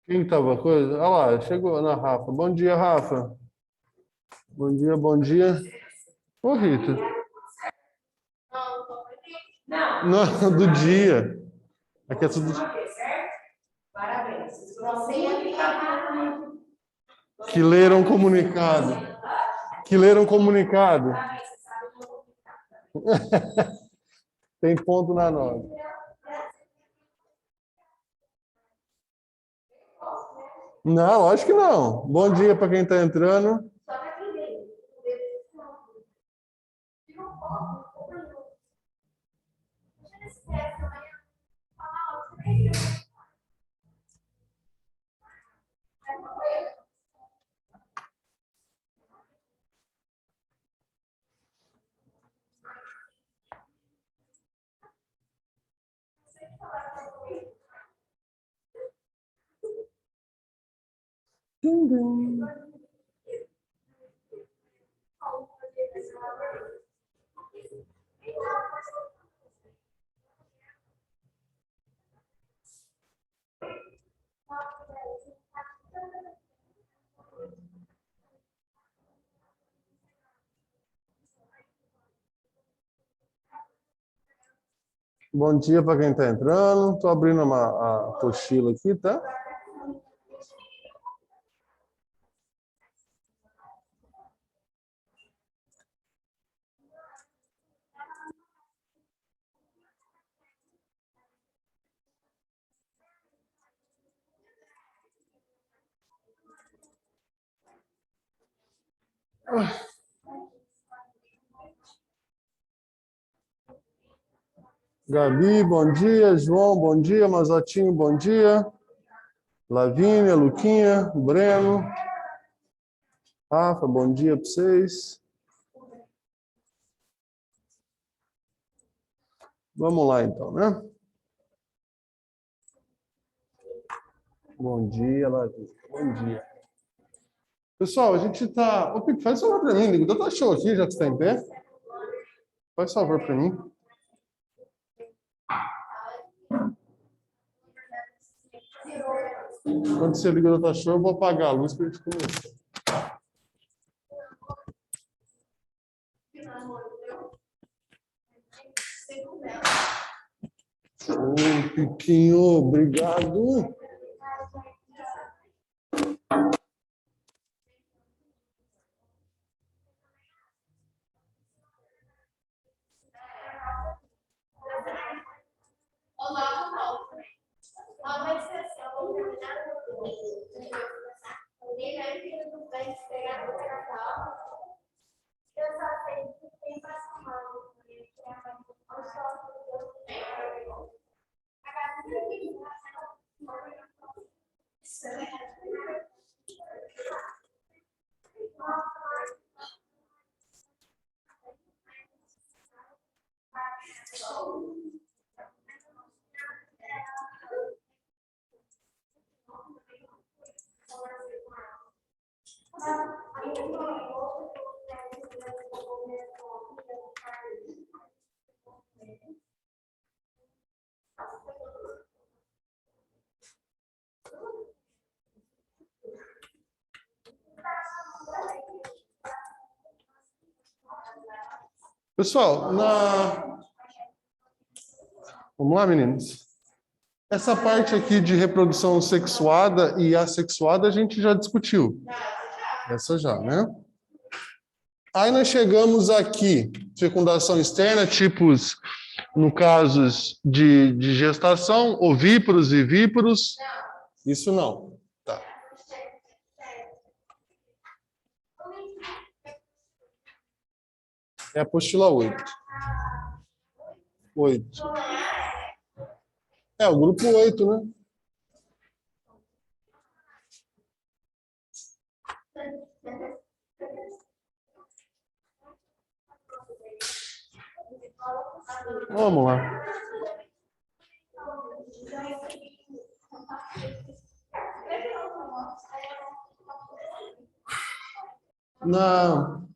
Quem estava coisa? Olha lá, chegou na Rafa. Bom dia, Rafa. Bom dia, bom dia. Ô, Rita. Não, do dia. Aqui é tudo. Parabéns. Que leram comunicado. Que leram comunicado. Tem ponto na nota. Não, lógico que não. Bom dia para quem está entrando. Bom dia para quem está entrando. Estou abrindo a apostila aqui, tá? Gabi, bom dia. João, bom dia. Mazotinho, bom dia. Lavínia, Luquinha, Breno. Rafa, bom dia para vocês. Vamos lá, então, né? Bom dia, Lavínia. Bom dia. Pessoal, a gente está... Ô, Pico, faz favor para mim. Liga o Data Show aqui, já que você está em pé. Faz favor para mim. Quando você liga o Data Show, eu vou apagar a luz para a gente começar. Ô, Piquinho, obrigado. Pessoal, vamos lá, meninos? Essa parte aqui de reprodução sexuada e assexuada a gente já discutiu. Essa já, né? Aí nós chegamos aqui, fecundação externa, tipos, no casos de gestação, ovíparos e víparos. Isso não. Tá. É a apostila 8. 8. É o grupo 8, né? Vamos lá. Não.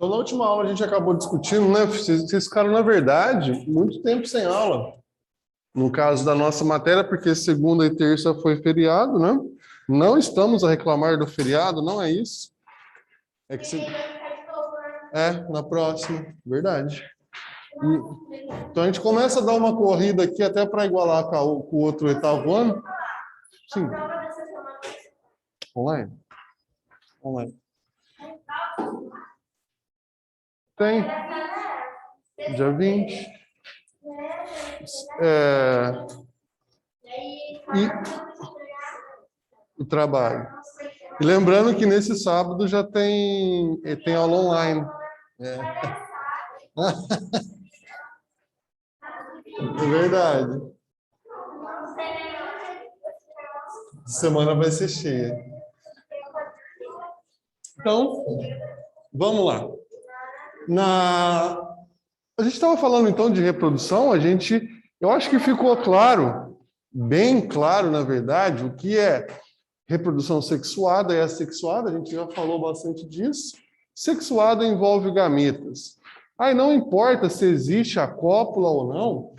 Então, na última aula a gente acabou discutindo, né? Vocês ficaram, na verdade, muito tempo sem aula. No caso da nossa matéria, porque segunda e terça foi feriado, né? Não estamos a reclamar do feriado, não é isso. É que na próxima, verdade. Então a gente começa a dar uma corrida aqui até para igualar com o outro oitavo ano. Sim. Online? Online. Tem. Dia 20. E o trabalho. E lembrando que nesse sábado já tem aula online. É verdade. Semana vai ser cheia. Então, vamos lá. A gente estava falando então de reprodução, eu acho que ficou claro, bem claro, na verdade, o que é reprodução sexuada e assexuada, a gente já falou bastante disso. Sexuada envolve gametas. Aí não importa se existe a cópula ou não,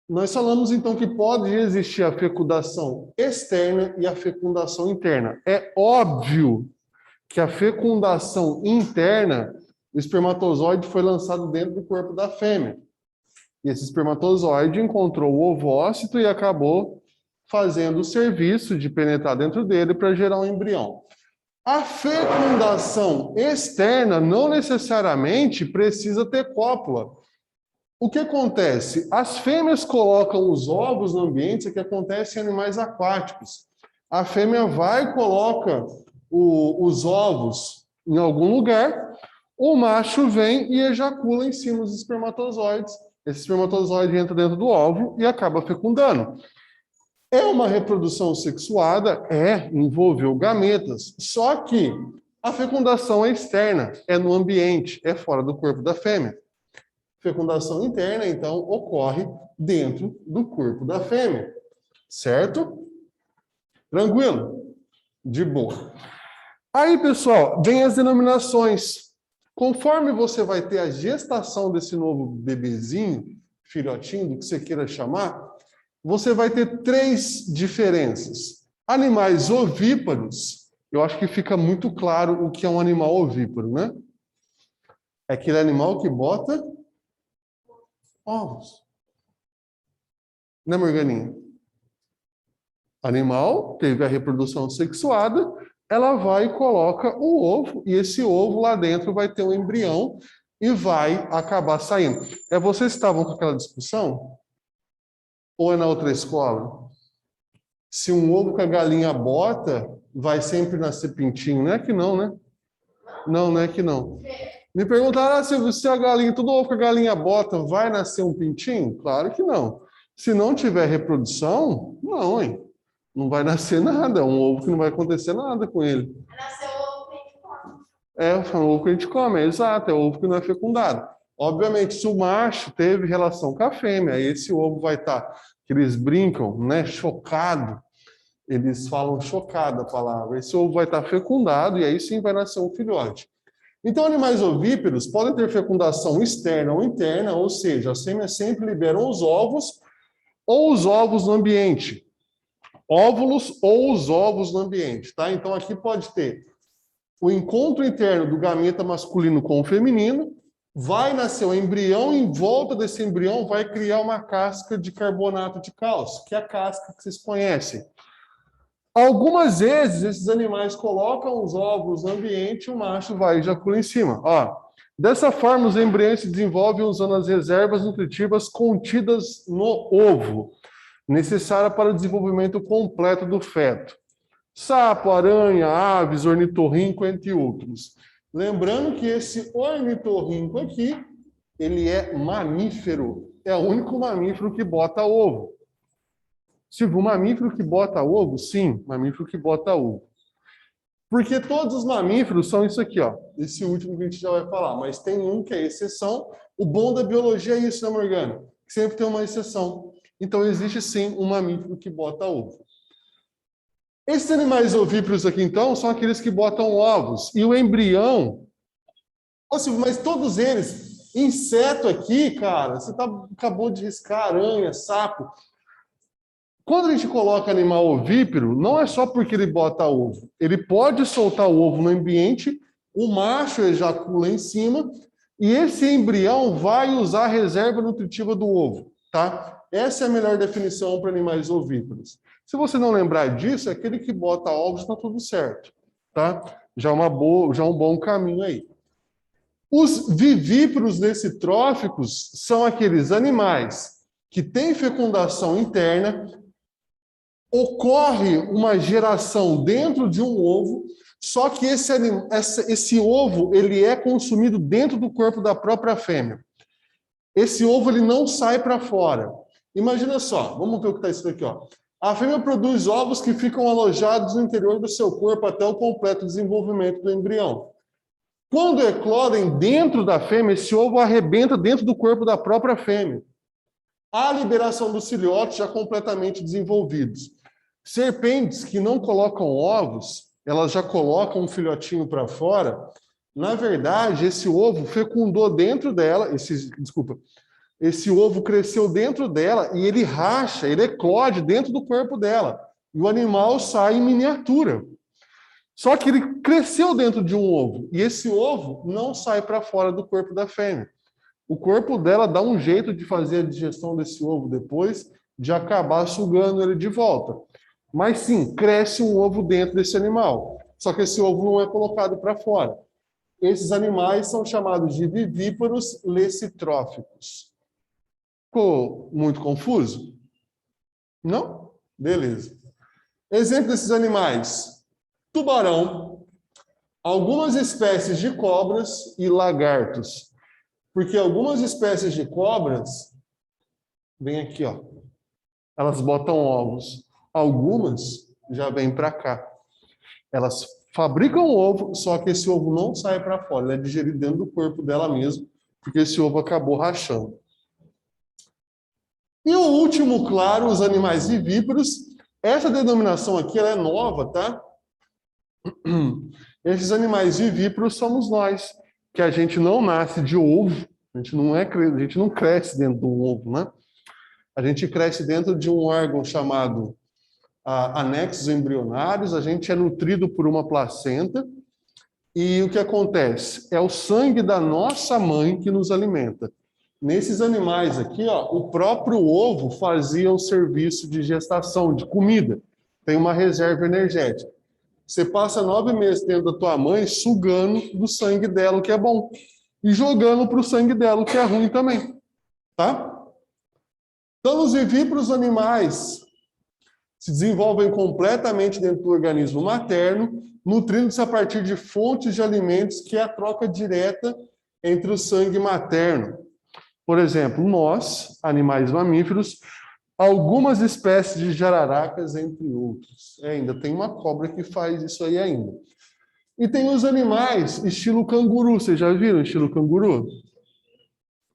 nós falamos então que pode existir a fecundação externa e a fecundação interna. É óbvio que a fecundação interna, o espermatozoide foi lançado dentro do corpo da fêmea. E esse espermatozoide encontrou o ovócito e acabou fazendo o serviço de penetrar dentro dele para gerar um embrião. A fecundação externa não necessariamente precisa ter cópula. O que acontece? As fêmeas colocam os ovos no ambiente, isso que acontece em animais aquáticos. A fêmea vai e coloca os ovos em algum lugar, o macho vem e ejacula em cima dos espermatozoides. Esse espermatozoide entra dentro do ovo e acaba fecundando. É uma reprodução sexuada? Envolveu gametas. Só que a fecundação é externa, é no ambiente, é fora do corpo da fêmea. Fecundação interna, então, ocorre dentro do corpo da fêmea. Certo? Tranquilo? De boa. Aí, pessoal, vem as denominações. Conforme você vai ter a gestação desse novo bebezinho, filhotinho, do que você queira chamar, você vai ter 3 diferenças. Animais ovíparos, eu acho que fica muito claro o que é um animal ovíparo, né? É aquele animal que bota ovos. Né, Morganinha? Animal teve a reprodução sexuada, ela vai e coloca o ovo, e esse ovo lá dentro vai ter um embrião e vai acabar saindo. Vocês estavam com aquela discussão? Ou é na outra escola? Se um ovo que a galinha bota, vai sempre nascer pintinho. Não é que não, né? Não é que não. Me perguntaram, se a galinha, todo ovo que a galinha bota, vai nascer um pintinho? Claro que não. Se não tiver reprodução, não, hein? Não vai nascer nada. É um ovo que não vai acontecer nada com ele. Vai nascer o ovo que a gente come. É um ovo que a gente come, exato. É um ovo que não é fecundado. Obviamente, se o macho teve relação com a fêmea, esse ovo vai estar, que eles brincam, né, chocado. Eles falam chocado a palavra. Esse ovo vai estar fecundado e aí sim vai nascer um filhote. Então, animais ovíparos podem ter fecundação externa ou interna, ou seja, as fêmeas sempre liberam os ovos ou os ovos no ambiente. Óvulos ou os ovos no ambiente, tá? Então, aqui pode ter o encontro interno do gameta masculino com o feminino, vai nascer um embrião, em volta desse embrião vai criar uma casca de carbonato de cálcio, que é a casca que vocês conhecem. Algumas vezes, esses animais colocam os ovos no ambiente e o macho vai e ejacula em cima. Dessa forma, os embriões se desenvolvem usando as reservas nutritivas contidas no ovo, necessária para o desenvolvimento completo do feto. Sapo, aranha, aves, ornitorrinco, entre outros. Lembrando que esse ornitorrinco aqui, ele é mamífero. É o único mamífero que bota ovo. Silvio, mamífero que bota ovo? Sim, mamífero que bota ovo. Porque todos os mamíferos são isso aqui, ó. Esse último que a gente já vai falar. Mas tem um que é exceção. O bom da biologia é isso, né, Morgana? Sempre tem uma exceção. Então, existe sim um mamífero que bota ovo. Esses animais ovíparos aqui, então, são aqueles que botam ovos. E o embrião Ô, Silvio, mas todos eles, inseto aqui, cara, você acabou de riscar aranha, sapo. Quando a gente coloca animal ovíparo, não é só porque ele bota ovo. Ele pode soltar o ovo no ambiente, o macho ejacula em cima, e esse embrião vai usar a reserva nutritiva do ovo, tá? Essa é a melhor definição para animais ovíparos. Se você não lembrar disso, é aquele que bota ovos, está tudo certo, tá? Já um bom caminho aí. Os vivíparos decitróficos são aqueles animais que têm fecundação interna, ocorre uma geração dentro de um ovo, só que esse ovo ele é consumido dentro do corpo da própria fêmea. Esse ovo ele não sai para fora. Imagina só, vamos ver o que está escrito aqui. Ó. A fêmea produz ovos que ficam alojados no interior do seu corpo até o completo desenvolvimento do embrião. Quando eclodem dentro da fêmea, esse ovo arrebenta dentro do corpo da própria fêmea. Há a liberação dos filhotes já completamente desenvolvidos. Serpentes que não colocam ovos, elas já colocam um filhotinho para fora. Na verdade, esse ovo fecundou dentro dela, esse ovo cresceu dentro dela e ele racha, ele eclode dentro do corpo dela. E o animal sai em miniatura. Só que ele cresceu dentro de um ovo e esse ovo não sai para fora do corpo da fêmea. O corpo dela dá um jeito de fazer a digestão desse ovo depois, de acabar sugando ele de volta. Mas sim, cresce um ovo dentro desse animal. Só que esse ovo não é colocado para fora. Esses animais são chamados de vivíparos lecitróficos. Ficou muito confuso? Não? Beleza. Exemplo desses animais: tubarão, algumas espécies de cobras e lagartos. Porque algumas espécies de cobras, vem aqui, ó, elas botam ovos. Algumas já vêm para cá. Elas fabricam ovo, só que esse ovo não sai para fora, ele é digerido dentro do corpo dela mesmo, porque esse ovo acabou rachando. E o último, claro, os animais vivíparos. Essa denominação aqui ela é nova, tá? Esses animais vivíparos somos nós, que a gente não nasce de ovo, a gente não cresce dentro de um ovo, né? A gente cresce dentro de um órgão chamado anexos embrionários, a gente é nutrido por uma placenta, e o que acontece? É o sangue da nossa mãe que nos alimenta. Nesses animais aqui, ó, o próprio ovo fazia o serviço de gestação, de comida. Tem uma reserva energética. Você passa 9 meses dentro da tua mãe sugando do sangue dela, o que é bom, e jogando para o sangue dela, o que é ruim também. Tá? Então, os vivíparos animais se desenvolvem completamente dentro do organismo materno, nutrindo-se a partir de fontes de alimentos, que é a troca direta entre o sangue materno. Por exemplo, nós, animais mamíferos, algumas espécies de jararacas, entre outros. Ainda tem uma cobra que faz isso aí ainda. E tem os animais estilo canguru. Vocês já viram estilo canguru?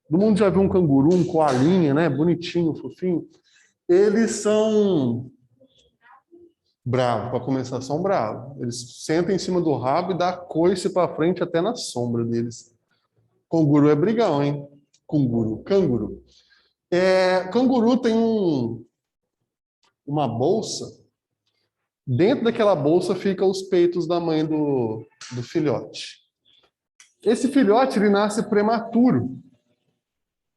Todo mundo já viu um canguru, um coalinha, né? Bonitinho, fofinho. Eles são bravos, para começar, são bravos. Eles sentam em cima do rabo e dá coice para frente até na sombra deles. Canguru é brigão, hein? Canguru. Canguru tem uma bolsa. Dentro daquela bolsa ficam os peitos da mãe do filhote. Esse filhote ele nasce prematuro.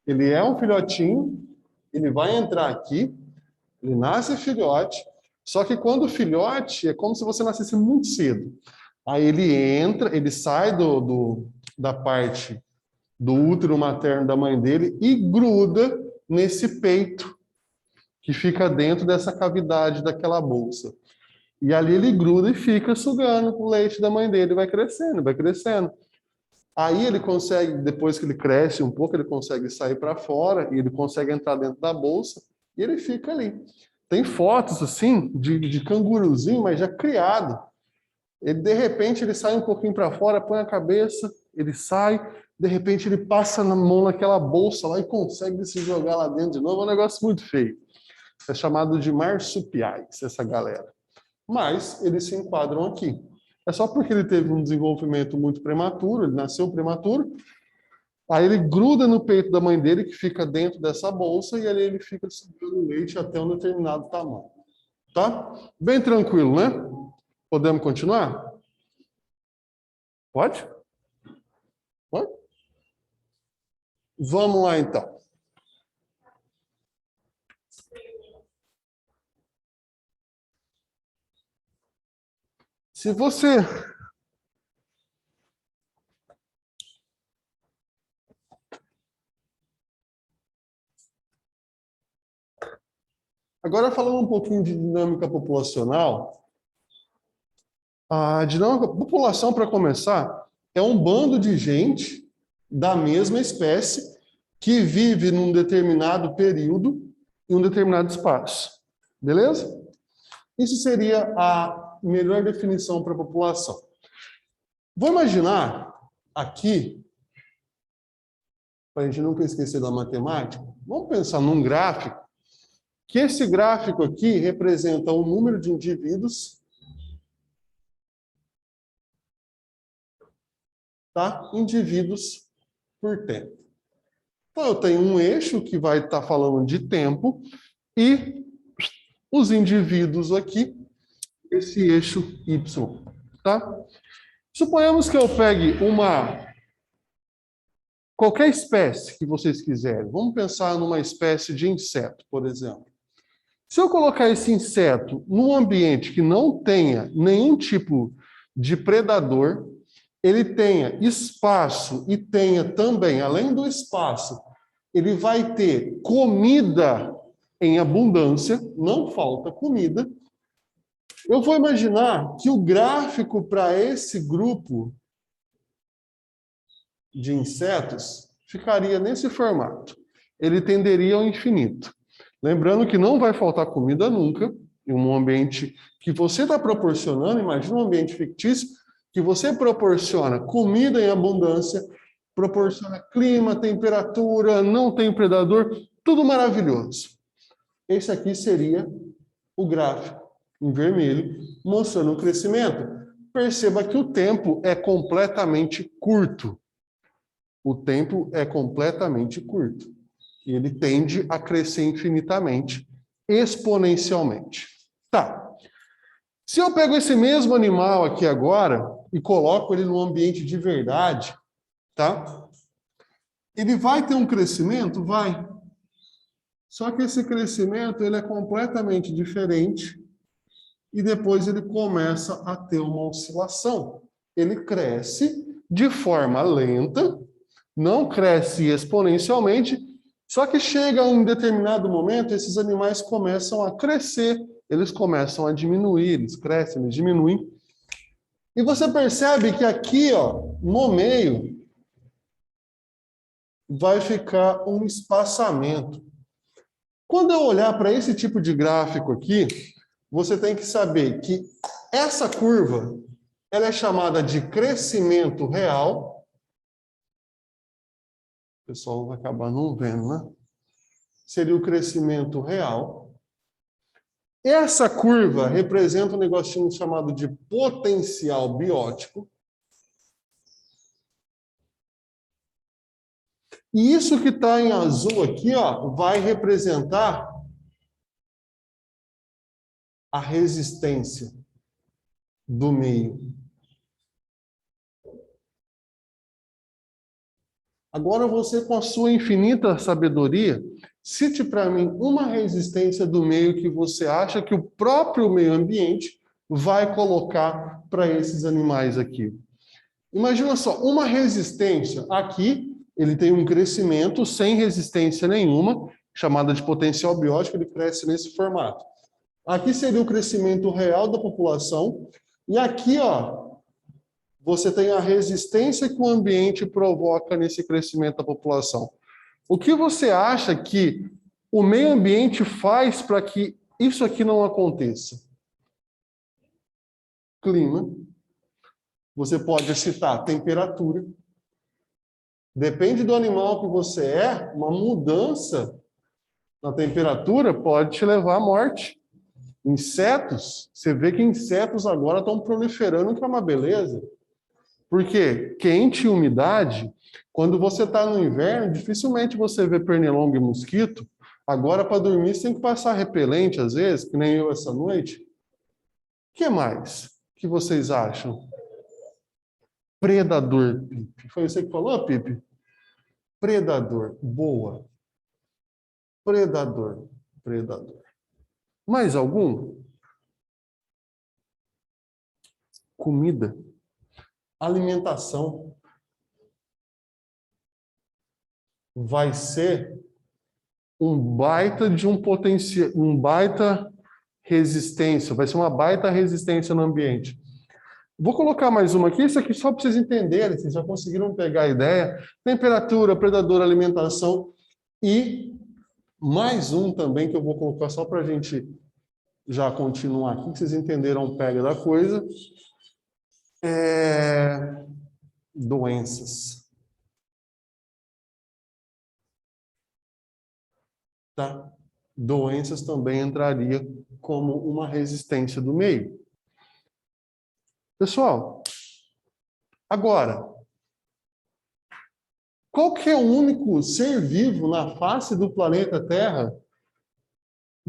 Ele é um filhotinho, ele vai entrar aqui, ele nasce filhote, só que quando o filhote é como se você nascesse muito cedo. Aí ele entra, ele sai da parte do útero materno da mãe dele e gruda nesse peito que fica dentro dessa cavidade daquela bolsa. E ali ele gruda e fica sugando o leite da mãe dele, vai crescendo, vai crescendo. Aí ele consegue, depois que ele cresce um pouco, ele consegue sair para fora e ele consegue entrar dentro da bolsa e ele fica ali. Tem fotos assim de canguruzinho, mas já criado. Ele, de repente, ele sai um pouquinho para fora, põe a cabeça, ele sai, de repente ele passa a mão naquela bolsa lá e consegue se jogar lá dentro de novo. É um negócio muito feio. É chamado de marsupiais, essa galera. Mas eles se enquadram aqui. É só porque ele teve um desenvolvimento muito prematuro, ele nasceu prematuro, aí ele gruda no peito da mãe dele, que fica dentro dessa bolsa, e ali ele fica segurando leite até um determinado tamanho. Tá? Bem tranquilo, né? Podemos continuar? Pode? Pode? Vamos lá, então. Se você... Agora, falando um pouquinho de dinâmica populacional, a dinâmica população, para começar, é um bando de gente da mesma espécie que vive num determinado período em um determinado espaço. Beleza? Isso seria a melhor definição para a população. Vou imaginar aqui, para a gente nunca esquecer da matemática, vamos pensar num gráfico, que esse gráfico aqui representa o número de indivíduos, tá? Indivíduos por tempo. Então, eu tenho um eixo que vai estar falando de tempo e os indivíduos aqui, esse eixo Y, tá? Suponhamos que eu pegue qualquer espécie que vocês quiserem. Vamos pensar numa espécie de inseto, por exemplo. Se eu colocar esse inseto num ambiente que não tenha nenhum tipo de predador, ele tenha espaço e tenha também, além do espaço, ele vai ter comida em abundância, não falta comida. Eu vou imaginar que o gráfico para esse grupo de insetos ficaria nesse formato. Ele tenderia ao infinito. Lembrando que não vai faltar comida nunca, em um ambiente que você está proporcionando, imagina um ambiente fictício, que você proporciona comida em abundância, proporciona clima, temperatura, não tem predador, tudo maravilhoso. Esse aqui seria o gráfico em vermelho, mostrando o crescimento. Perceba que o tempo é completamente curto. O tempo é completamente curto. E ele tende a crescer infinitamente, exponencialmente. Tá. Se eu pego esse mesmo animal aqui agora e coloco ele num ambiente de verdade, tá? Ele vai ter um crescimento? Vai. Só que esse crescimento ele é completamente diferente e depois ele começa a ter uma oscilação. Ele cresce de forma lenta, não cresce exponencialmente, só que chega a um determinado momento, esses animais começam a crescer, eles começam a diminuir, eles crescem, eles diminuem. E você percebe que aqui, ó, no meio, vai ficar um espaçamento. Quando eu olhar para esse tipo de gráfico aqui, você tem que saber que essa curva, ela é chamada de crescimento real. O pessoal vai acabar não vendo, né? Seria o crescimento real. Essa curva representa um negocinho chamado de potencial biótico. E isso que está em azul aqui, ó, vai representar a resistência do meio. Agora você, com a sua infinita sabedoria, cite para mim uma resistência do meio que você acha que o próprio meio ambiente vai colocar para esses animais aqui. Imagina só, uma resistência aqui, ele tem um crescimento sem resistência nenhuma, chamada de potencial biótico, ele cresce nesse formato. Aqui seria o crescimento real da população, e aqui, ó, você tem a resistência que o ambiente provoca nesse crescimento da população. O que você acha que o meio ambiente faz para que isso aqui não aconteça? Clima. Você pode citar temperatura. Depende do animal que você é, uma mudança na temperatura pode te levar à morte. Insetos, você vê que insetos agora estão proliferando, que é uma beleza. Porque quente e umidade, quando você está no inverno, dificilmente você vê pernilongo e mosquito. Agora, para dormir, você tem que passar repelente, às vezes, que nem eu essa noite. O que mais que vocês acham? Predador, Pipe. Foi você que falou, Pipe? Predador. Boa. Predador. Predador. Mais algum? Comida. Alimentação. Vai ser um baita de um potencial, um baita resistência, vai ser uma baita resistência no ambiente. Vou colocar mais uma aqui, isso aqui só para vocês entenderem, vocês já conseguiram pegar a ideia. Temperatura, predador, alimentação e mais um também que eu vou colocar só para a gente já continuar aqui, que vocês entenderam o pega da coisa. Doenças. Tá? Doenças também entraria como uma resistência do meio. Pessoal, agora, qual que é o único ser vivo na face do planeta Terra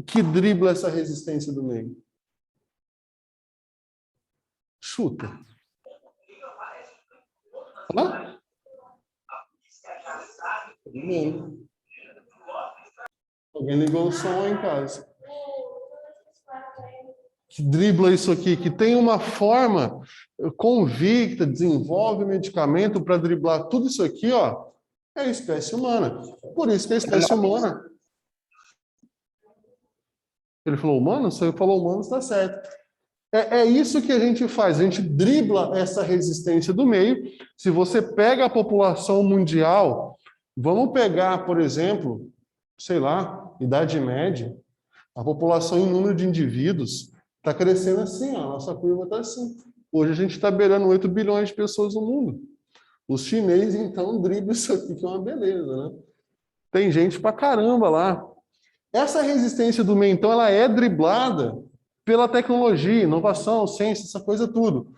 que dribla essa resistência do meio? Chuta. Hã? Alguém ligou o som em casa. Que dribla isso aqui, que tem uma forma convicta, desenvolve medicamento para driblar tudo isso aqui, ó, é a espécie humana. Por isso que a espécie humana... Ele falou humano? Se ele falou humano, está certo. É isso que a gente faz, a gente dribla essa resistência do meio. Se você pega a população mundial, vamos pegar, por exemplo, sei lá, Idade Média, a população em número de indivíduos está crescendo assim, ó, a nossa curva está assim. Hoje a gente está beirando 8 bilhões de pessoas no mundo. Os chineses, então, driblam isso aqui, que é uma beleza, né? Tem gente pra caramba lá. Essa resistência do meio, então, ela é driblada pela tecnologia, inovação, ciência, essa coisa tudo.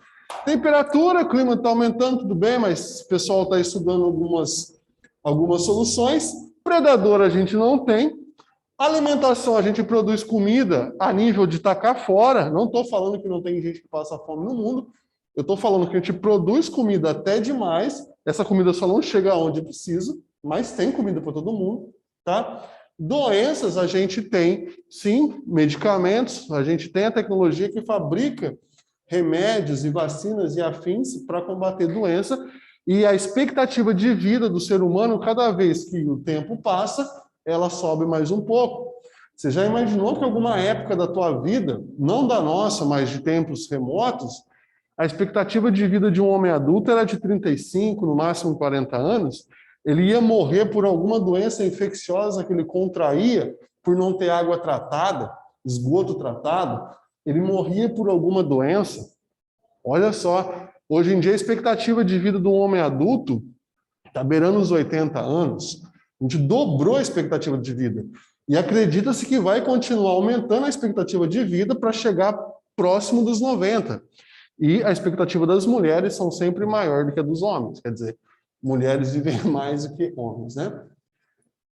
Temperatura, clima está aumentando, tudo bem, mas o pessoal está estudando algumas soluções. Predador a gente não tem. Alimentação, a gente produz comida a nível de tacar fora. Não estou falando que não tem gente que passa fome no mundo. Eu estou falando que a gente produz comida até demais. Essa comida só não chega onde precisa, mas tem comida para todo mundo, tá? Doenças, a gente tem, sim, medicamentos. A gente tem a tecnologia que fabrica remédios e vacinas e afins para combater doença. E a expectativa de vida do ser humano, cada vez que o tempo passa, ela sobe mais um pouco. Você já imaginou que alguma época da tua vida, não da nossa, mas de tempos remotos, a expectativa de vida de um homem adulto era de 35, no máximo 40 anos, ele ia morrer por alguma doença infecciosa que ele contraía, por não ter água tratada, esgoto tratado, ele morria por alguma doença. Olha só, hoje em dia a expectativa de vida de um homem adulto está beirando os 80 anos. A gente dobrou a expectativa de vida. E acredita-se que vai continuar aumentando a expectativa de vida para chegar próximo dos 90. E a expectativa das mulheres são sempre maior do que a dos homens. Quer dizer, mulheres vivem mais do que homens, né?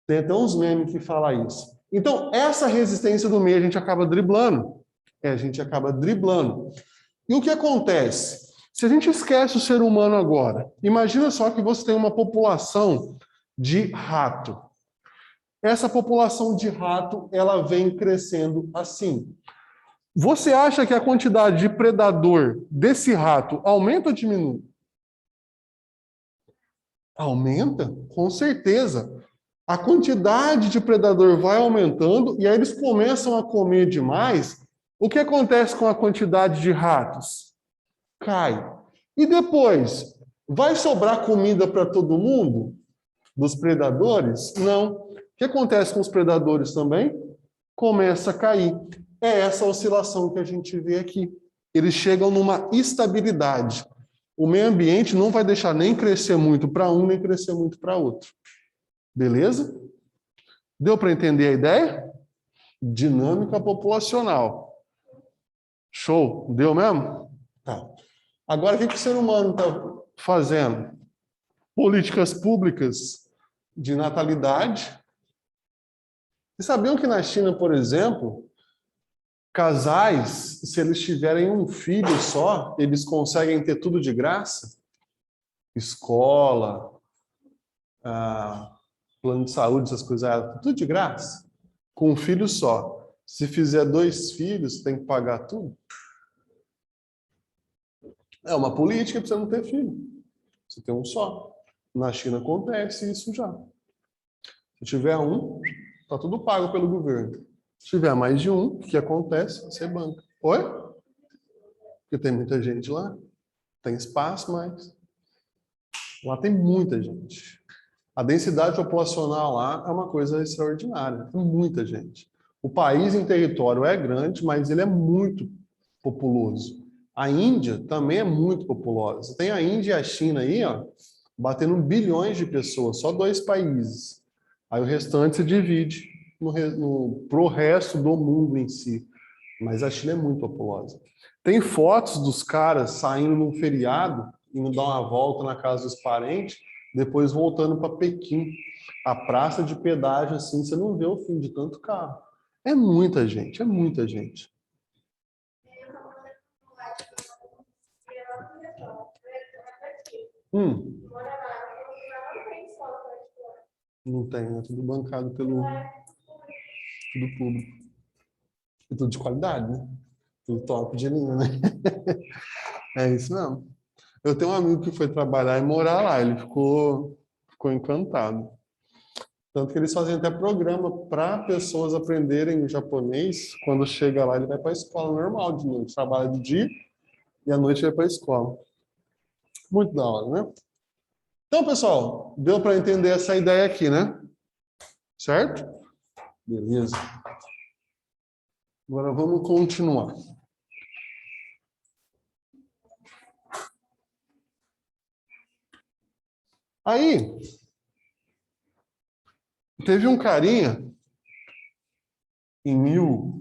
Tem até uns memes que falam isso. Então, essa resistência do meio a gente acaba driblando. A gente acaba driblando. E o que acontece? Se a gente esquece o ser humano agora, imagina só que você tem uma população de rato. Essa população de rato, ela vem crescendo assim. Você acha que a quantidade de predador desse rato aumenta ou diminui? Aumenta? Com certeza. A quantidade de predador vai aumentando e aí eles começam a comer demais. O que acontece com a quantidade de ratos? Cai. E depois, vai sobrar comida para todo mundo? Dos predadores? Não. O que acontece com os predadores também? Começa a cair. É essa oscilação que a gente vê aqui. Eles chegam numa estabilidade. O meio ambiente não vai deixar nem crescer muito para um, nem crescer muito para outro. Beleza? Deu para entender a ideia? Dinâmica populacional. Show? Deu mesmo? Tá. Agora, o que o ser humano está fazendo? Políticas públicas de natalidade. Vocês sabiam que na China, por exemplo, casais, se eles tiverem um filho só, eles conseguem ter tudo de graça? Escola, plano de saúde, essas coisas, tudo de graça. Com um filho só. Se fizer 2 filhos, tem que pagar tudo. É uma política para você não ter filho. Você tem um só. Na China acontece isso já. Se tiver um, está tudo pago pelo governo. Se tiver mais de um, o que acontece? Você banca. Oi? Porque tem muita gente lá. Tem espaço, mas lá tem muita gente. A densidade populacional lá é uma coisa extraordinária. Tem muita gente. O país em território é grande, mas ele é muito populoso. A Índia também é muito populosa. Tem a Índia e a China aí, ó, batendo bilhões de pessoas, só 2 países. Aí o restante se divide pro resto do mundo em si. Mas a China é muito populosa. Tem fotos dos caras saindo num feriado, indo dar uma volta na casa dos parentes, depois voltando para Pequim. A praça de pedágio, assim, você não vê o fim de tanto carro. É muita gente, é muita gente. Não tem, é tudo bancado tudo público. E tudo de qualidade, né? Tudo top de linha, né? É isso mesmo. Eu tenho um amigo que foi trabalhar e morar lá, ele ficou encantado. Tanto que eles fazem até programa para pessoas aprenderem japonês. Quando chega lá, ele vai para a escola normal de noite. Trabalha de dia e à noite vai para a escola. Muito da hora, né? Então, pessoal, deu para entender essa ideia aqui, né? Certo? Beleza. Agora vamos continuar. Aí, teve um carinha, ele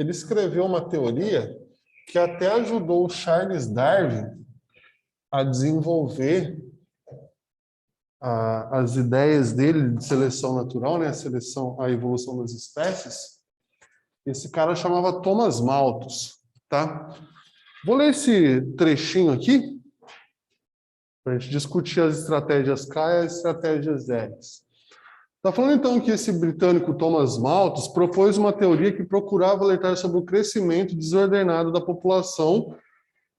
escreveu uma teoria que até ajudou o Charles Darwin a desenvolver as ideias dele de seleção natural, né, a evolução das espécies. Esse cara chamava Thomas Malthus, tá? Vou ler esse trechinho aqui para a gente discutir as estratégias K e as estratégias L. Está falando então que esse britânico Thomas Malthus propôs uma teoria que procurava alertar sobre o crescimento desordenado da população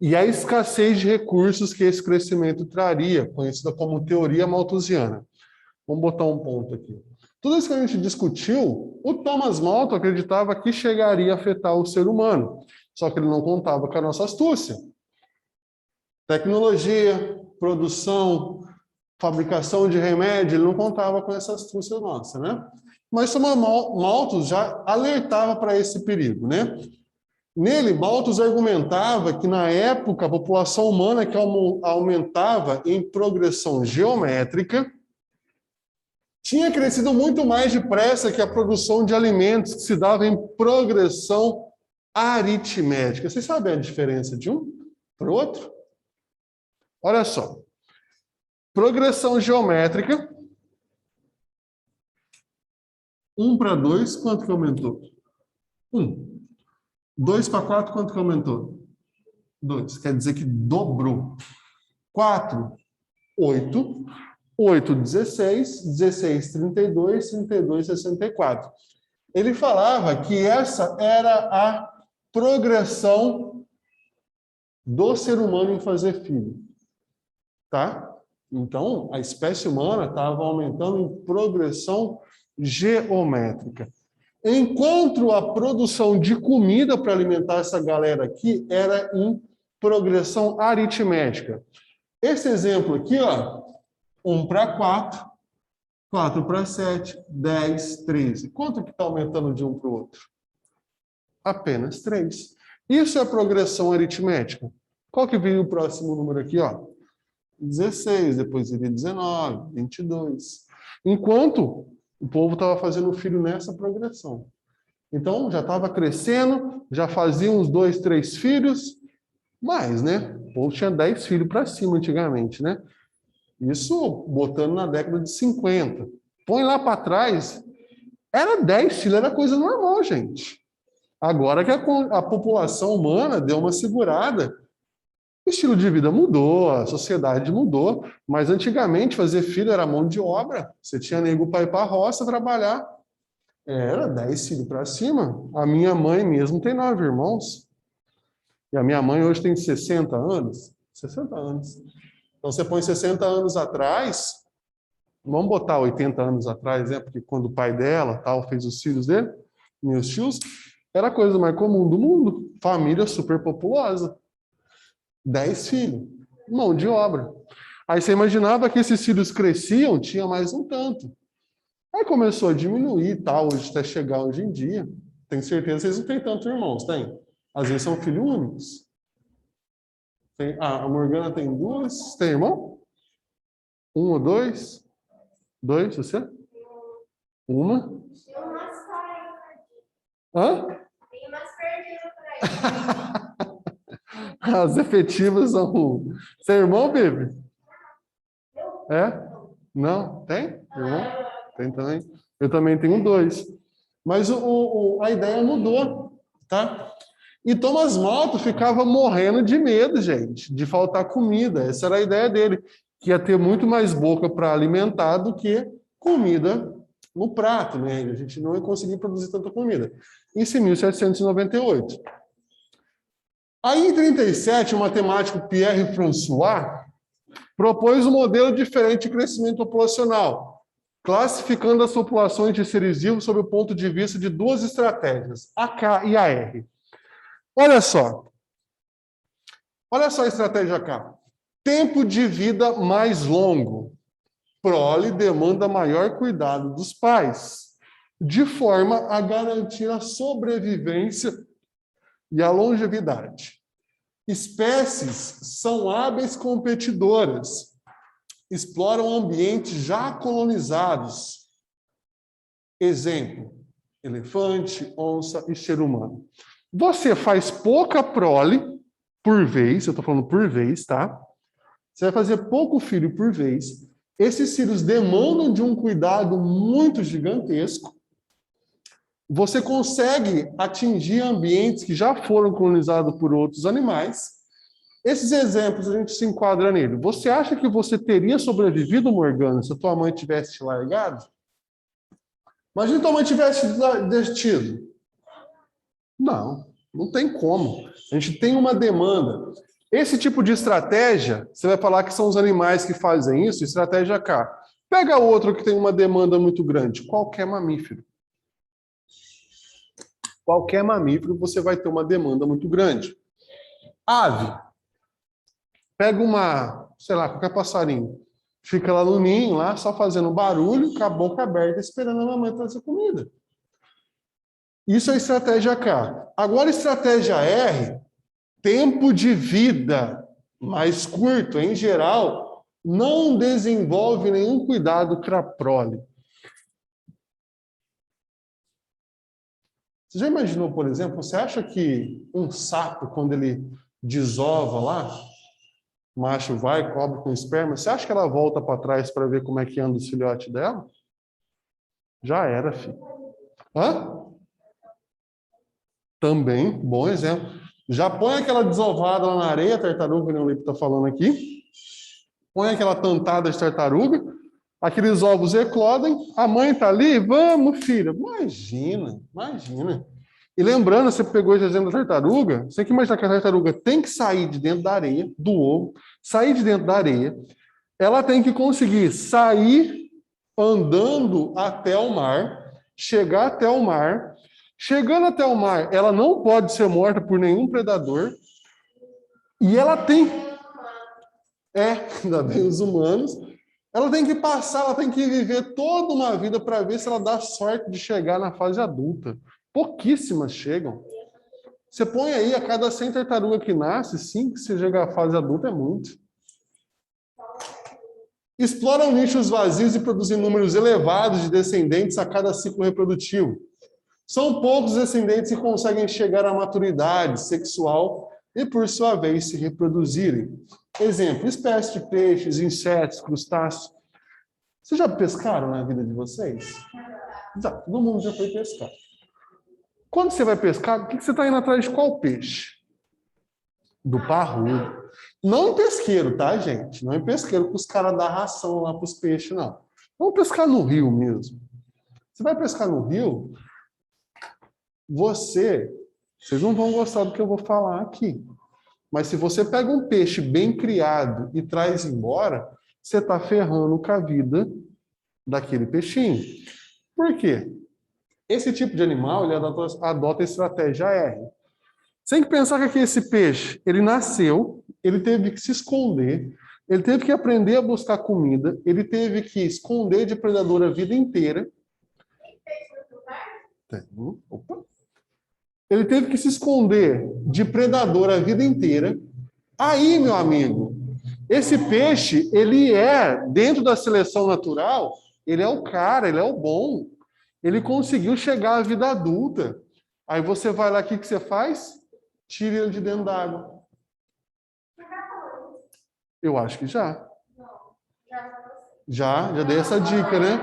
e a escassez de recursos que esse crescimento traria, conhecida como teoria malthusiana. Vamos botar um ponto aqui. Tudo isso que a gente discutiu, o Thomas Malthus acreditava que chegaria a afetar o ser humano, só que ele não contava com a nossa astúcia. Tecnologia, produção, fabricação de remédio, ele não contava com essa astúcia nossa, né? Mas Thomas Malthus já alertava para esse perigo, né? Nele, Malthus argumentava que, na época, a população humana que aumentava em progressão geométrica tinha crescido muito mais depressa que a produção de alimentos que se dava em progressão aritmética. Vocês sabem a diferença de um para o outro? Olha só. Progressão geométrica. 1 para 2, quanto que aumentou? 1. 2 para 4, quanto que aumentou? 2. Quer dizer que dobrou. 4, 8. 8, 16. 16, 32. 32, 64. Ele falava que essa era a progressão do ser humano em fazer filho. Tá? Então, a espécie humana estava aumentando em progressão geométrica. Enquanto a produção de comida para alimentar essa galera aqui era em progressão aritmética. Esse exemplo aqui, ó, 1 para 4, 4 para 7, 10, 13. Quanto que está aumentando de um para o outro? Apenas 3. Isso é progressão aritmética. Qual que veio o próximo número aqui, ó? 16, depois iria 19, 22. Enquanto o povo estava fazendo filho nessa progressão. Então, já estava crescendo, já fazia uns 2, 3 filhos, mais, né? O povo tinha 10 filhos para cima antigamente, né? Isso botando na década de 50. Põe lá para trás, era 10 filhos, era coisa normal, gente. Agora que a população humana deu uma segurada, o estilo de vida mudou, a sociedade mudou, mas antigamente fazer filho era mão de obra. Você tinha nego para ir para a roça trabalhar. Era 10 filhos para cima. A minha mãe mesmo tem 9 irmãos. E a minha mãe hoje tem 60 anos. 60 anos. Então você põe 60 anos atrás, vamos botar 80 anos atrás, né? Porque quando o pai dela tal fez os filhos dele, meus tios, era a coisa mais comum do mundo. Família super populosa. 10 filhos. Mão de obra. Aí você imaginava que esses filhos cresciam, tinha mais um tanto. Aí começou a diminuir e tal, hoje até chegar hoje em dia. Tenho certeza que vocês não têm tantos irmãos, tem? Às vezes são filhos únicos. A Morgana tem 2. Tem irmão? 1 ou 2? 2, você? 1? Tem umas caras perdidas. Hã? Tem umas perdidas por aí. As efetivas são. Você é irmão, Bebe? É? Não? Tem? Irmão? Tem também. Eu também tenho 2. Mas a ideia mudou, tá? E Thomas Malthus ficava morrendo de medo, gente, de faltar comida. Essa era a ideia dele, que ia ter muito mais boca para alimentar do que comida no prato, né? A gente não ia conseguir produzir tanta comida. Isso em 1798. Aí, em 37, o matemático Pierre François propôs um modelo diferente de crescimento populacional, classificando as populações de seres vivos sob o ponto de vista de 2 estratégias, a K e a R. Olha só a estratégia K. Tempo de vida mais longo. Prole demanda maior cuidado dos pais, de forma a garantir a sobrevivência e a longevidade. Espécies são hábeis competidoras, exploram ambientes já colonizados. Exemplo, elefante, onça e ser humano. Você faz pouca prole por vez, eu estou falando por vez, tá? Você vai fazer pouco filho por vez. Esses filhos demandam de um cuidado muito gigantesco. Você consegue atingir ambientes que já foram colonizados por outros animais. Esses exemplos a gente se enquadra nele. Você acha que você teria sobrevivido, Morgana, se a tua mãe tivesse te largado? Imagina que tua mãe tivesse desistido. Não tem como. A gente tem uma demanda. Esse tipo de estratégia, você vai falar que são os animais que fazem isso, estratégia K. Pega outro que tem uma demanda muito grande, qualquer mamífero. Qualquer mamífero você vai ter uma demanda muito grande. Ave. Pega qualquer passarinho. Fica lá no ninho, lá, só fazendo barulho, com a boca aberta, esperando a mamãe trazer comida. Isso é estratégia K. Agora, estratégia R, tempo de vida mais curto, em geral, não desenvolve nenhum cuidado para a prole. Você já imaginou, por exemplo, você acha que um sapo, quando ele desova lá, o macho vai, cobre com esperma, você acha que ela volta para trás para ver como é que anda o filhote dela? Já era, filho. Hã? Também, bom exemplo. Já põe aquela desovada lá na areia, a tartaruga, que o Lipe está falando aqui. Põe aquela tantada de tartaruga, aqueles ovos eclodem, a mãe está ali, vamos, filha. Imagina. E lembrando, você pegou esse exemplo da tartaruga, você tem que imaginar que a tartaruga tem que sair de dentro da areia, do ovo, sair de dentro da areia, ela tem que conseguir sair andando até o mar, chegar até o mar. Chegando até o mar, ela não pode ser morta por nenhum predador. E ela tem... ainda bem os humanos. Ela tem que passar, ela tem que viver toda uma vida para ver se ela dá sorte de chegar na fase adulta. Pouquíssimas chegam. Você põe aí, a cada 100 tartarugas que nasce, 5 se chegar à fase adulta é muito. Exploram nichos vazios e produzem números elevados de descendentes a cada ciclo reprodutivo. São poucos descendentes que conseguem chegar à maturidade sexual e, por sua vez, se reproduzirem. Exemplo, espécies de peixes, insetos, crustáceos. Vocês já pescaram na vida de vocês? Já, todo mundo já foi pescar. Quando você vai pescar, o que você está indo atrás de qual peixe? Do parrudo. Não em pesqueiro, tá, gente? Não em pesqueiro que os caras dão ração lá para os peixes, não. Vamos pescar no rio mesmo. Você vai pescar no rio, vocês não vão gostar do que eu vou falar aqui. Mas se você pega um peixe bem criado e traz embora, você está ferrando com a vida daquele peixinho. Por quê? Esse tipo de animal, ele adota a estratégia R. Você tem que pensar que esse peixe, ele nasceu, ele teve que se esconder, ele teve que aprender a buscar comida, ele teve que esconder de predador a vida inteira. Opa. Ele teve que se esconder de predador a vida inteira. Aí, meu amigo, esse peixe, ele é, dentro da seleção natural, ele é o cara, ele é o bom. Ele conseguiu chegar à vida adulta. Aí você vai lá, o que você faz? Tira ele de dentro d'água. Eu acho que já. Já dei essa dica, né?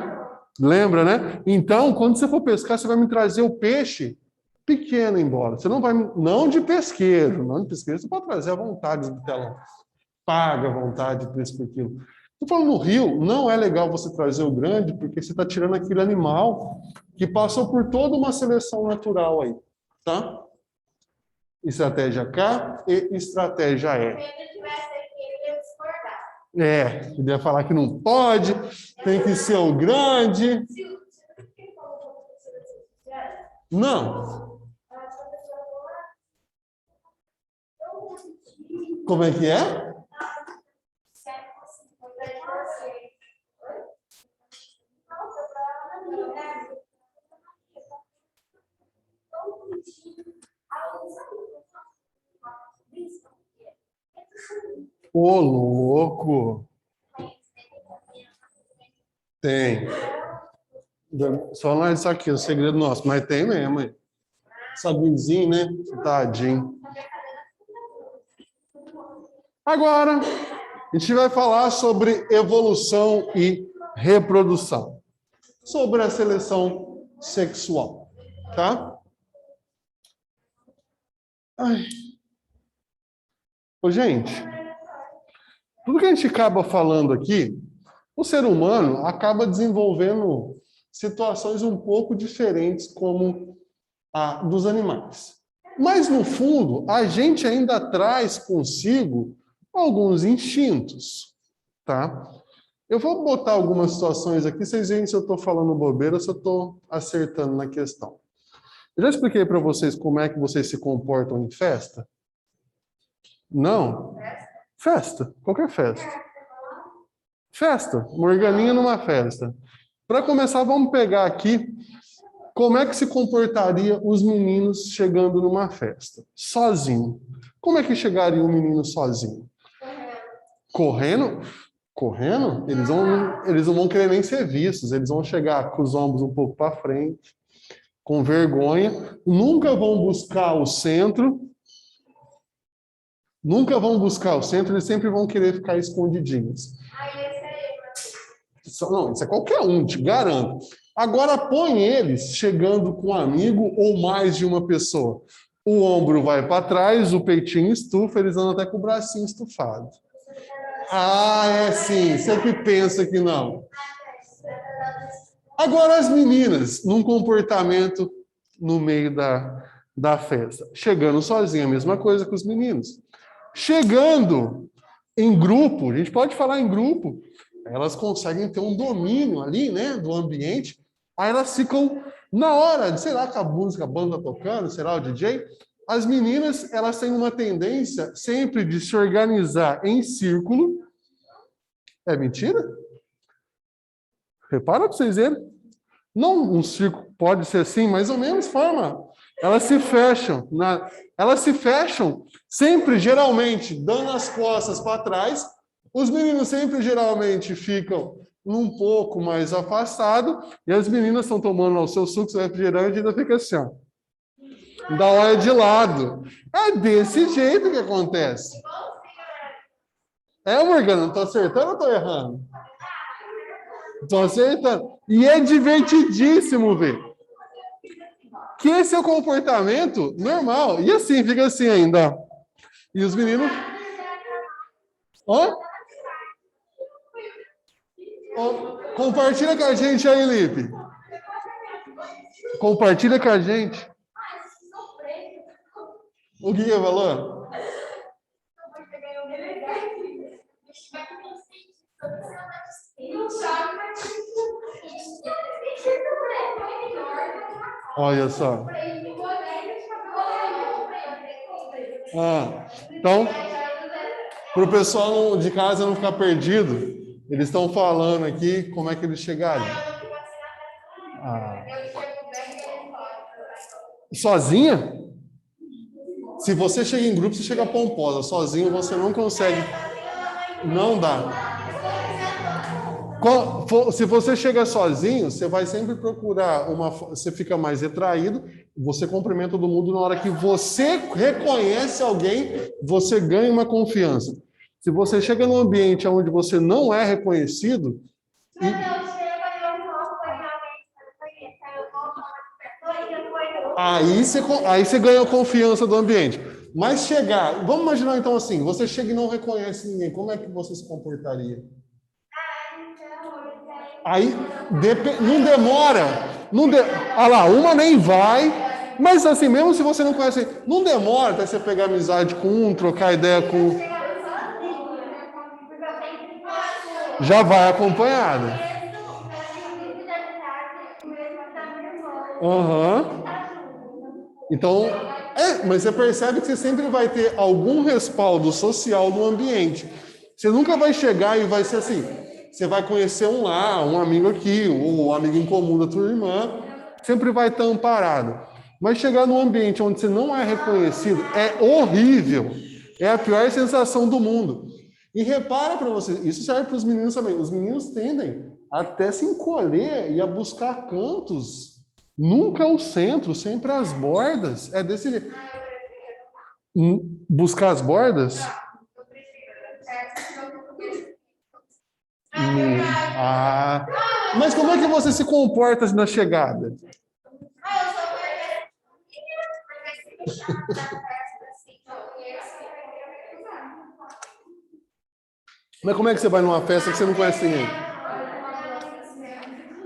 Lembra, né? Então, quando você for pescar, você vai me trazer o peixe pequeno embora. Você não vai, não de pesqueiro você pode trazer à vontade do telão. Paga à vontade por isso, por aquilo. Estou falando no rio, não é legal você trazer o grande, porque você está tirando aquele animal que passou por toda uma seleção natural aí, tá? Estratégia K e estratégia E. Ele ia falar que não pode, tem que ser o grande. Não. Como é que é? Ô, louco! Tem. Só nós isso aqui, o segredo nosso, mas tem mesmo, hein? Saguinzinho, né? Tadinho. Agora, a gente vai falar sobre evolução e reprodução. Sobre a seleção sexual, tá? Ai. Ô, gente, tudo que a gente acaba falando aqui, o ser humano acaba desenvolvendo situações um pouco diferentes como a dos animais. Mas, no fundo, a gente ainda traz consigo alguns instintos, tá? Eu vou botar algumas situações aqui, vocês veem se eu estou falando bobeira ou se eu estou acertando na questão. Eu já expliquei para vocês como é que vocês se comportam em festa? Não? Festa, qualquer festa. Festa, uma organinha numa festa. Para começar, vamos pegar aqui como é que se comportaria os meninos chegando numa festa? Sozinho. Como é que chegaria um menino sozinho? Correndo? Correndo? Eles não vão querer nem ser vistos. Eles vão chegar com os ombros um pouco para frente, com vergonha. Nunca vão buscar o centro. Eles sempre vão querer ficar escondidinhos. Não, isso é qualquer um, te garanto. Agora põe eles chegando com um amigo ou mais de uma pessoa. O ombro vai para trás, o peitinho estufa, eles andam até com o bracinho estufado. Ah, é sim, você que pensa que não. Agora as meninas, num comportamento no meio da festa. Chegando sozinha, a mesma coisa que os meninos. Chegando em grupo, a gente pode falar em grupo, elas conseguem ter um domínio ali, né, do ambiente. Aí elas ficam, na hora, sei lá, com a música, a banda tocando, sei lá, o DJ, as meninas, elas têm uma tendência sempre de se organizar em círculo. É mentira? Repara para vocês verem. Não um círculo, pode ser assim, mais ou menos forma. Elas se fecham sempre, geralmente, dando as costas para trás. Os meninos sempre, geralmente, ficam um pouco mais afastado, e as meninas estão tomando lá o seu suco, seu refrigerante, e ainda fica assim, ó. Da hora de lado. É desse jeito que acontece. É, Morgana, tô acertando ou tô errando? Tô acertando. E é divertidíssimo ver. Que esse é o comportamento normal. E assim, fica assim ainda. E os meninos... Ó. Ó, compartilha com a gente aí, Lipe. Compartilha com a gente. O que é valor? Olha só. Então, para o pessoal de casa não ficar perdido, eles estão falando aqui como é que eles chegaram. Sozinha? Se você chega em grupo, você chega pomposa. Sozinho você não consegue. Não dá. Se você chega sozinho, você vai sempre procurar uma. Você fica mais retraído, você cumprimenta todo mundo. Na hora que você reconhece alguém, você ganha uma confiança. Se você chega num ambiente onde você não é reconhecido. Aí você ganha a confiança do ambiente. Mas chegar. Vamos imaginar então assim: você chega e não reconhece ninguém. Como é que você se comportaria? Aí não demora. Ah lá, uma nem vai. Mas assim, mesmo se você não conhece, não demora até você pegar amizade com um, trocar ideia com um. Já vai acompanhada. Uhum. Então, mas você percebe que você sempre vai ter algum respaldo social no ambiente. Você nunca vai chegar e vai ser assim. Você vai conhecer um lá, um amigo aqui, ou um amigo em comum da tua irmã. Sempre vai estar amparado. Mas chegar num ambiente onde você não é reconhecido é horrível. É a pior sensação do mundo. E repara para você, isso serve para os meninos também. Os meninos tendem até se encolher e a buscar cantos. Nunca o centro, sempre as bordas. É desse jeito. Buscar as bordas? Mas como é que você se comporta na chegada? Mas como é que você vai numa festa que você não conhece ninguém?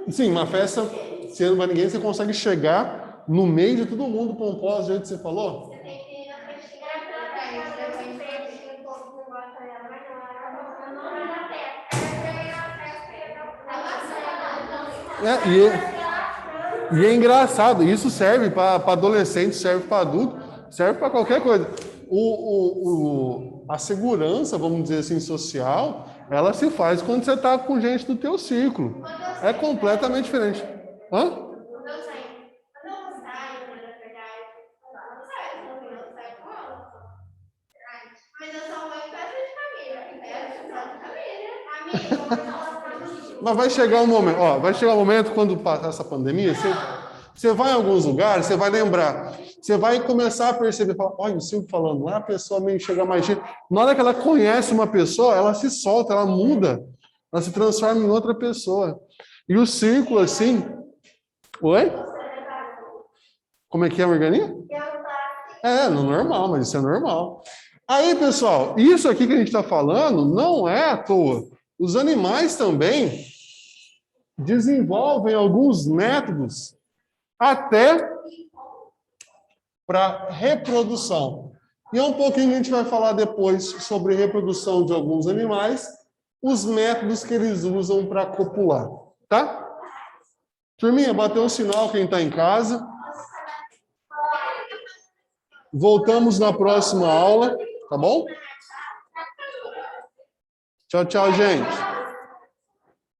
Sim, uma festa, você não vai ninguém, você consegue chegar no meio de todo mundo pomposo, do jeito que você falou? E é engraçado, isso serve para adolescente, serve para adulto, serve para qualquer coisa. A segurança, vamos dizer assim, social, ela se faz quando você está com gente do teu círculo. É completamente diferente. Hã? Mas vai chegar um momento, ó, vai chegar um momento quando passar essa pandemia, você vai em alguns lugares, você vai lembrar, você vai começar a perceber, falar, olha, o Silvio falando lá, a pessoa meio chega mais gente. Na hora que ela conhece uma pessoa, ela se solta, ela muda, ela se transforma em outra pessoa. E o círculo, assim. Oi? Como é que é, Morganinha? No normal, mas isso é normal. Aí, pessoal, isso aqui que a gente está falando não é à toa. Os animais também desenvolvem alguns métodos até para reprodução. E é um pouquinho que a gente vai falar depois sobre reprodução de alguns animais, os métodos que eles usam para copular, tá? Turminha, bateu um sinal quem está em casa. Voltamos na próxima aula, tá bom? Tchau, tchau, gente.